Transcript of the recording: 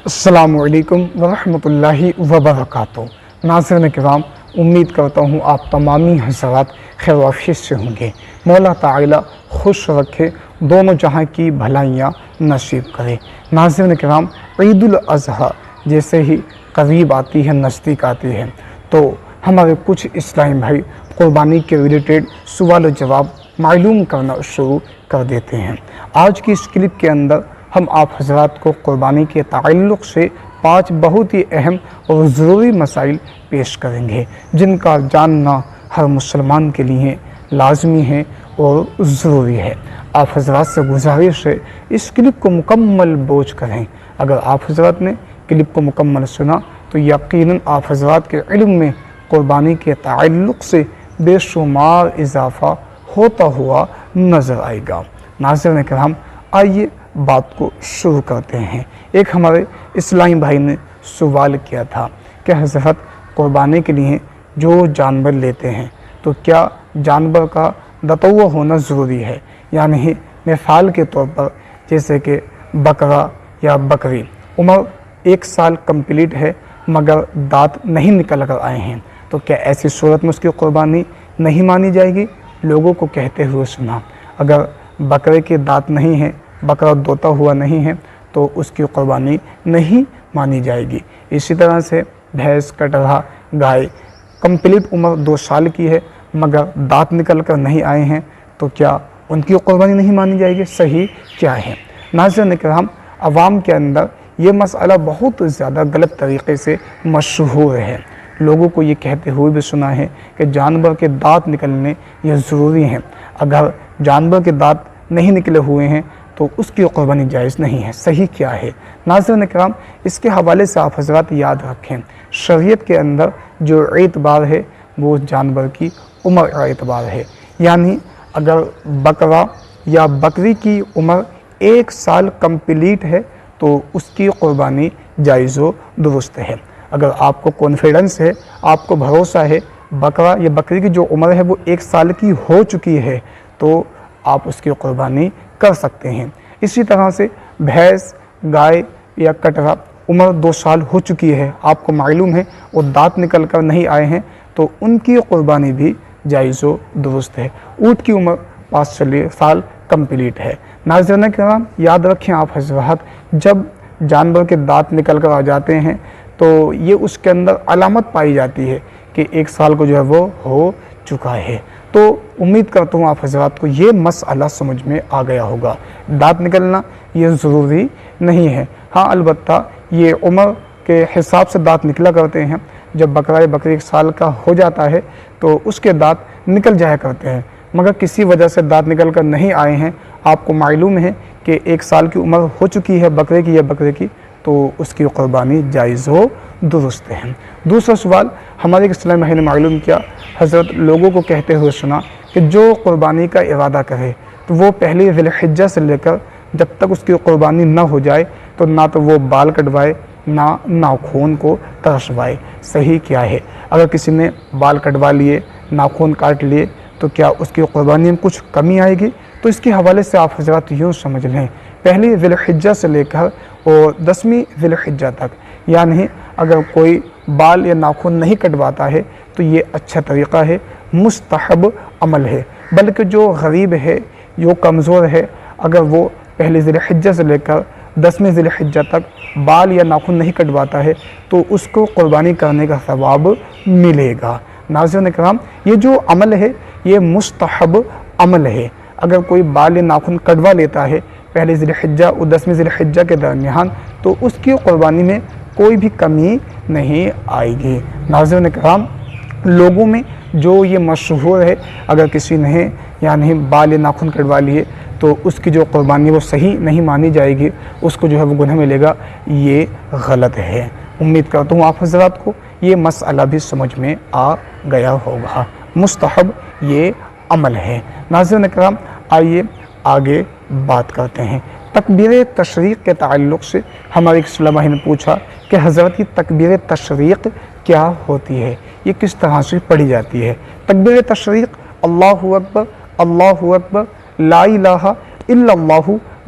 السلام علیکم ورحمۃ اللہ وبرکاتہ۔ ناظرین کرام، امید کرتا ہوں آپ تمامی حضرات خیر و عافیت سے ہوں گے۔ مولا تعالی خوش رکھے، دونوں جہاں کی بھلائیاں نصیب کرے۔ ناظرین کرام، عید الاضحیٰ جیسے ہی قریب آتی ہے، نزدیک آتی ہے، تو ہمارے کچھ اسلامی بھائی قربانی کے ریلیٹڈ سوال و جواب معلوم کرنا شروع کر دیتے ہیں۔ آج کی اس کلپ کے اندر ہم آپ حضرات کو قربانی کے تعلق سے 5 بہت ہی اہم اور ضروری مسائل پیش کریں گے، جن کا جاننا ہر مسلمان کے لیے لازمی ہے اور ضروری ہے۔ آپ حضرات سے گزارش ہے اس کلپ کو مکمل بوجھ کریں۔ اگر آپ حضرات نے کلپ کو مکمل سنا تو یقیناً آپ حضرات کے علم میں قربانی کے تعلق سے بے شمار اضافہ ہوتا ہوا نظر آئے گا۔ ناظرین کرام، آئیے بات کو شروع کرتے ہیں۔ ایک ہمارے اسلامی بھائی نے سوال کیا تھا کہ حضرت، قربانی کے لیے جو جانور لیتے ہیں تو کیا جانور کا دتوع ہونا ضروری ہے؟ یعنی مثال کے طور پر جیسے کہ بکرا یا بکری، عمر 1 سال کمپلیٹ ہے مگر دانت نہیں نکل کر آئے ہیں، تو کیا ایسی صورت میں اس کی قربانی نہیں مانی جائے گی؟ لوگوں کو کہتے ہوئے سنا، اگر بکرے کے دانت نہیں ہیں، بکرا دوتا ہوا نہیں ہے، تو اس کی قربانی نہیں مانی جائے گی۔ اسی طرح سے بھینس، کٹرا، گائے کمپلیٹ عمر 2 سال کی ہے مگر دانت نکل کر نہیں آئے ہیں، تو کیا ان کی قربانی نہیں مانی جائے گی؟ صحیح کیا ہے؟ ناظرین کرام، عوام کے اندر یہ مسئلہ بہت زیادہ غلط طریقے سے مشہور ہے۔ لوگوں کو یہ کہتے ہوئے بھی سنا ہے کہ جانور کے دانت نکلنے یہ ضروری ہیں، اگر جانور کے دانت نہیں نکلے ہوئے ہیں تو اس کی قربانی جائز نہیں ہے۔ صحیح کیا ہے؟ ناظرین کرام، اس کے حوالے سے آپ حضرات یاد رکھیں، شریعت کے اندر جو اعتبار ہے وہ جانور کی عمر اعتبار ہے۔ یعنی اگر بکرا یا بکری کی عمر 1 سال کمپلیٹ ہے تو اس کی قربانی جائز و درست ہے۔ اگر آپ کو کانفیڈنس ہے، آپ کو بھروسہ ہے بکرا یا بکری کی جو عمر ہے وہ 1 سال کی ہو چکی ہے، تو آپ اس کی قربانی کر سکتے ہیں۔ اسی طرح سے بھینس، گائے یا کٹرا عمر 2 سال ہو چکی ہے، آپ کو معلوم ہے وہ دانت نکل کر نہیں آئے ہیں، تو ان کی قربانی بھی جائز و درست ہے۔ اونٹ کی عمر 5 سال کمپلیٹ ہے۔ ناظرین کرام، یاد رکھیں آپ حضرات، جب جانور کے دانت نکل کر آ جاتے ہیں تو یہ اس کے اندر علامت پائی جاتی ہے کہ 1 سال کو جو ہے وہ ہو چکا ہے۔ تو امید کرتا ہوں آپ حضرات کو یہ مسئلہ سمجھ میں آ گیا ہوگا۔ دانت نکلنا یہ ضروری نہیں ہے، ہاں البتہ یہ عمر کے حساب سے دانت نکلا کرتے ہیں۔ جب بکرا یا بکری 1 سال کا ہو جاتا ہے تو اس کے دانت نکل جایا کرتے ہیں، مگر کسی وجہ سے دانت نکل کر نہیں آئے ہیں، آپ کو معلوم ہے کہ 1 سال کی عمر ہو چکی ہے بکرے کی یا بکرے کی، تو اس کی قربانی جائز و درست ہے۔ دوسرا سوال ہمارے ایک اسلامی بھائی نے معلوم کیا، حضرت لوگوں کو کہتے ہوئے سنا کہ جو قربانی کا ارادہ کرے تو وہ پہلی ذی الحجہ سے لے کر جب تک اس کی قربانی نہ ہو جائے تو نہ تو وہ بال کٹوائے نہ ناخون کو ترشوائے۔ صحیح کیا ہے؟ اگر کسی نے بال کٹوا لیے، ناخون کاٹ لیے، تو کیا اس کی قربانی میں کچھ کمی آئے گی؟ تو اس کے حوالے سے آپ حضرات یوں سمجھ لیں، پہلی ذی الحجہ سے لے کر اور 10ویں ذی الحجہ تک، یعنی اگر کوئی بال یا ناخن نہیں کٹواتا ہے تو یہ اچھا طریقہ ہے، مستحب عمل ہے۔ بلکہ جو غریب ہے، جو کمزور ہے، اگر وہ پہلی ذی الحجہ سے لے کر 10ویں ذی الحجہ تک بال یا ناخن نہیں کٹواتا ہے تو اس کو قربانی کرنے کا ثواب ملے گا۔ ناظرین کرام، یہ جو عمل ہے یہ مستحب عمل ہے۔ اگر کوئی بال یا ناخن کٹوا لیتا ہے پہلی ذی الحجہ اور 10ویں ذی الحجہ کے درمیان تو اس کی قربانی میں کوئی بھی کمی نہیں آئے گی۔ ناظرین کرام، لوگوں میں جو یہ مشہور ہے، اگر کسی نے یعنی بال یا ناخن کٹوا لیے تو اس کی جو قربانی وہ صحیح نہیں مانی جائے گی، اس کو جو ہے وہ گناہ ملے گا، یہ غلط ہے۔ امید کرتا ہوں آپ حضرات کو یہ مسئلہ بھی سمجھ میں آ گیا ہوگا۔ مستحب یہ عمل ہے۔ ناظرین کرام، آئیے آگے بات کرتے ہیں۔ تکبیر تشریق کے تعلق سے ہمارے ایک اسلامی بھائی نے پوچھا کہ حضرت یہ تکبیر تشریق کیا ہوتی ہے، یہ کس طرح سے پڑھی جاتی ہے؟ تکبیر تشریق اللہ اکبر، اللہ اکبر، لا الہ الا اللہ،